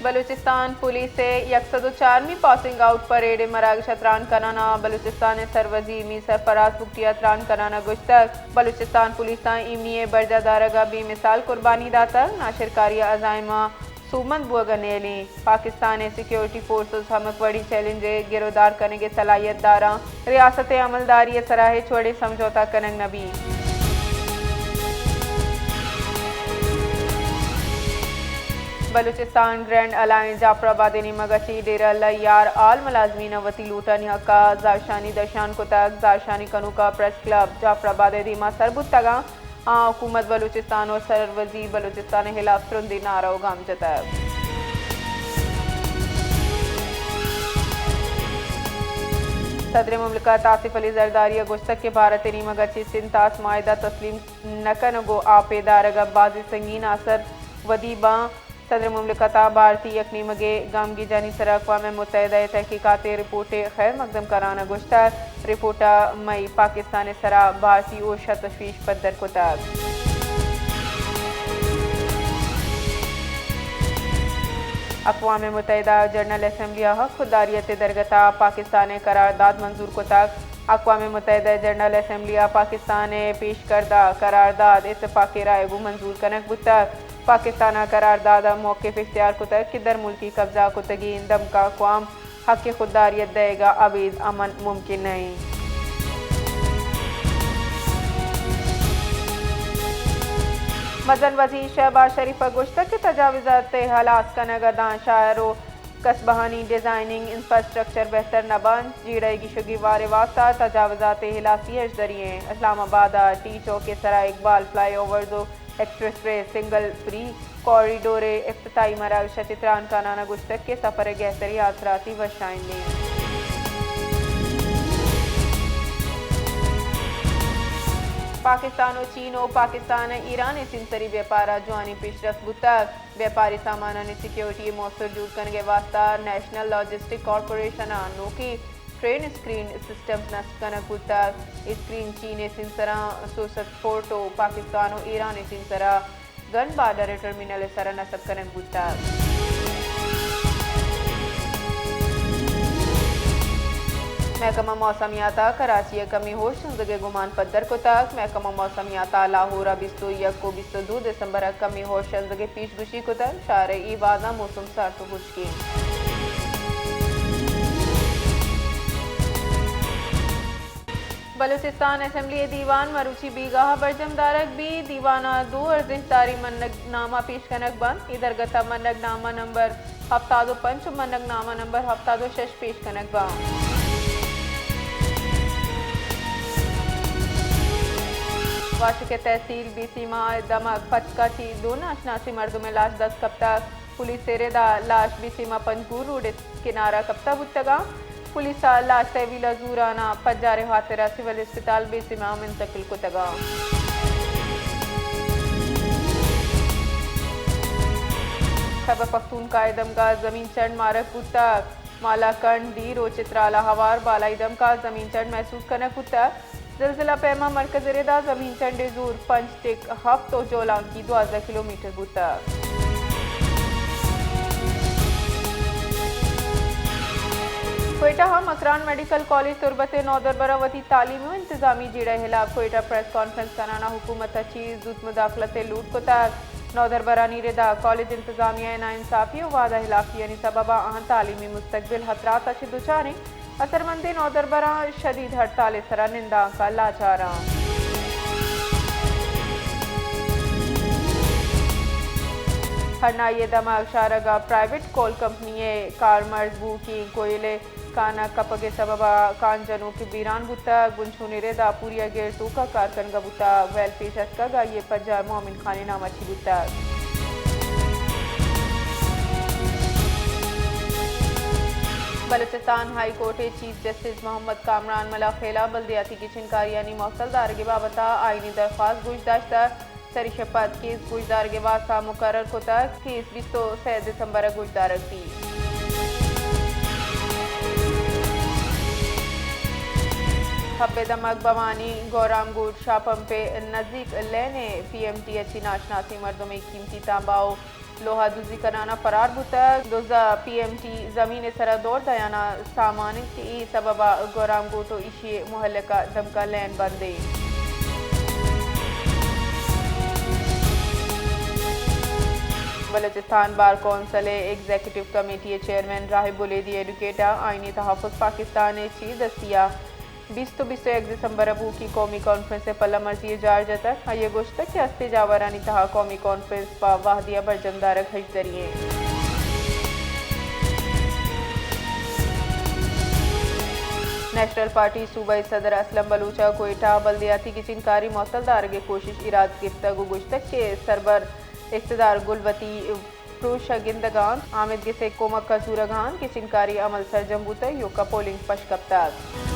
Balochistan police से 104वीं passing out parade मराग शतरान कराना बलूचिस्तान सरवजी मी सरफराज बुकटिया त्रान कराना गुश्तक बलूचिस्तान पुलिस इमनी बर्जा दारगा भी मिसाल कुर्बानी दाता नाशिरकारी अजाइमा सूमंद बुअगनेली पाकिस्तान सिक्योरिटी फोर्सेस हमक बड़ी चैलेंज गिरफ्तार करने के सलाहियत दारा रियासत अमलदारी सराहे छोड़े समझौता कनंग नबी बलूचिस्तान ग्रैंड अलायंस जाफराबाद मगची डेरा यार आल मुलाजमीन वती लूटन हका जारशानी दर्शान को तक जारशानी कनू का प्रेस क्लब जाफराबाद धीमा सरबुत तगा हुकूमत बलूचिस्तान और सर वजीर बलूचिस्तान खिलाफ तुरंदी नारा गाम जताब सदर मुमलिकत आसिफ अली जरदारी गुस्तक के भारत मगची सिंतास मायदा तस्लीम नकन गो आपेदारगा बाजी संगीन असर वदीबा सदर मुमलिकत भारतीय यकनी मगे गामगी जानी सर अक़वाम मुत्तहिदा तहकीकात रिपोर्टें खैर मकदम कराना गुश्ता रिपोर्टा मई पाकिस्तान सरा भारतीय ओशा तशवीश पद्दर को तक अक़वाम मुत्तहिदा जनरल असम्बली हक खुदारियत दरगता पाकिस्तान करारदाद मंजूर को तक अक़वाम मुत्तहिदा जनरल असम्बली पाकिस्तान पेश करदा करारदाद इत्तफाक़ राय गो मंजूर कनक बुतक पाकिस्तान करारदाद मौके इख्तियार को तक किधर मुल्की कब्जा को तगी दम का अक़वाम हक खुदारियत देगा अबीद अमन मुमकिन नहीं मजन वजीर शहबाज शरीफ गुश्तक तजाविज़ात हलास कनगदां शायरो कसबहानी डिज़ाइनिंग इंफ्रास्ट्रक्चर बेहतर नबान जीड़ेगी शुगी वारे वास्ता तजाविज़ात हिलासी जरिए इस्लामाबाद टी चौक के सरा इकबाल फ्लाई ओवर दो express way signal free corridor इफ्तिताई मराग शतित्रान का नाना गुश्तक के सफ़र गहतरी आसराती वशाइंदी पाकिस्तान और चीन और पाकिस्तान ईरान सिंसरी व्यापार जुआनी पेशरफ बुतक व्यापारी सामान सिक्योरिटी मौसर जूर करने वास्ता नेशनल लॉजिस्टिक कॉरपोरेशन नोकी ट्रेन स्क्रीन सिस्टम नस्ब कनक बुतक स्क्रीन चीन सिंसरा सोसत फोर्टो पाकिस्तान और ईरान सिंसरा गन बार्डर टर्मिनल सरा नस्ब कनक बुतक महकमा मौसमियात कराची कमी होश जगह गुमान पद्दर को तक महकमा मौसमियात लाहौर 21 दिसंबर कमी होश जगह पीशगुशी को तक शार ई वादा मौसम सार्थ खुशकी बलूचिस्तान असम्बली दीवान मरूची बीगाह बरजमदारक भी दीवाना 2 अर्जिशदारी मनगनामा पेश कनक बंद इधर गता मनगनामा नंबर हफ्ता 5 मनगनामा नंबर हफ्ता 6 पेश कनक बंद वाशुक तहसील बीसीमा दमक फचकाची 2 अशनासी मर्दों में लाश 10 कब तक पुलिस सेरेदा लाश बीसीमा पंजगूर रोड किनारा कब्ता बुतगा पुलिस लाश तहवीला जूराना पजारे हाथरा सिविल अस्पताल बीसीमा मुंतकिल को तगा खैबर पख्तूनख्वा दम का जमीन चढ़ मारक बुतक मालाकंड दी रोचित्राला हवार बालाई दम का जमीन चढ़ महसूस कनक बुतक जिलजिला पैमा मरकज रेदा जमीन चंडे जूर पंच टिक हफ्त तो जोलांकी 12 किलोमीटर बुतक कोयटा हम मकरान मेडिकल कॉलेज तुरबत नौदरबरावती तालीमी इंतजामी जीड़ा हिलाफ कोयटा प्रेस कॉन्फ्रेंस कराना हुकूमत अच्छी जुत मुदाखलत लूट को तक नौदरबरानी रेदा कॉलेज इंतजामिया नाइंसाफी और वादा हिलाफी यानी सबबा अहम तालीमी मुस्तकबिल खतरात अच्छी दुचारी असरमंदी नौदरबरा शदीद हड़ताल सरा निंदा का लाचारा हरनाये दमाग शारगा प्राइवेट कोल कंपनी कार मर्जबू की कोयले काना कपगे सबबा कान जनों की बीरान बुता गुंछुने रेदा पूरिया गेर तो का कारकन का बुता वेल पेशस का गा ये पज्जा मोमिन खाने नामा छी बुता Balochistan high court chief justice Mohammad Kamran मला खेला बल्दियाती की छिनकारियानी मौसलदार के बाबता आईनी दरख्वास्त गुजदाश्ता सरिशपत केस गुजदार के वास्ता मुकर्रर को तक केस 23 दिसंबर गुजदार थी हब्बे दमक बवानी गौरामगुट शापम पे नज़दीक लेने PMT अच्छी नाशनासी मर्दों में कीमती तांबाओ लोहा दुजी कराना फरार बुता दोजा PMT जमीन सरदौर दयाना सामान की सबबा गोराम गोटो इशी मोहल्ले का दमका लैन बंदे। Balochistan bar council executive committee chairman Rahib Buledi educator आइनी तहफ़्फ़ुज़ पाकिस्तान ची दस्तिया 20-21 दिसंबर अबू की कौमी कॉन्फ्रेंस पल्ला मर्जी जारजा तक ये गोश्त के अस्ते जावरानी तहा कौमी कॉन्फ्रेंस पा वाहदिया बरजमदार खश जरिए नेशनल पार्टी सूबाई सदर असलम बलूचा कोयटा बल्दियाती की चिनकारी मौतलदार के कोशिश इराद गिफ्तगु गुश्तक के सरबर इख्तदार गुलवती प्रूश गिंदगान आमिद गिसे कोमक कसूरगान की चिनकारी अमल सरजम्बूत योका पोलिंग पशकप्ताग।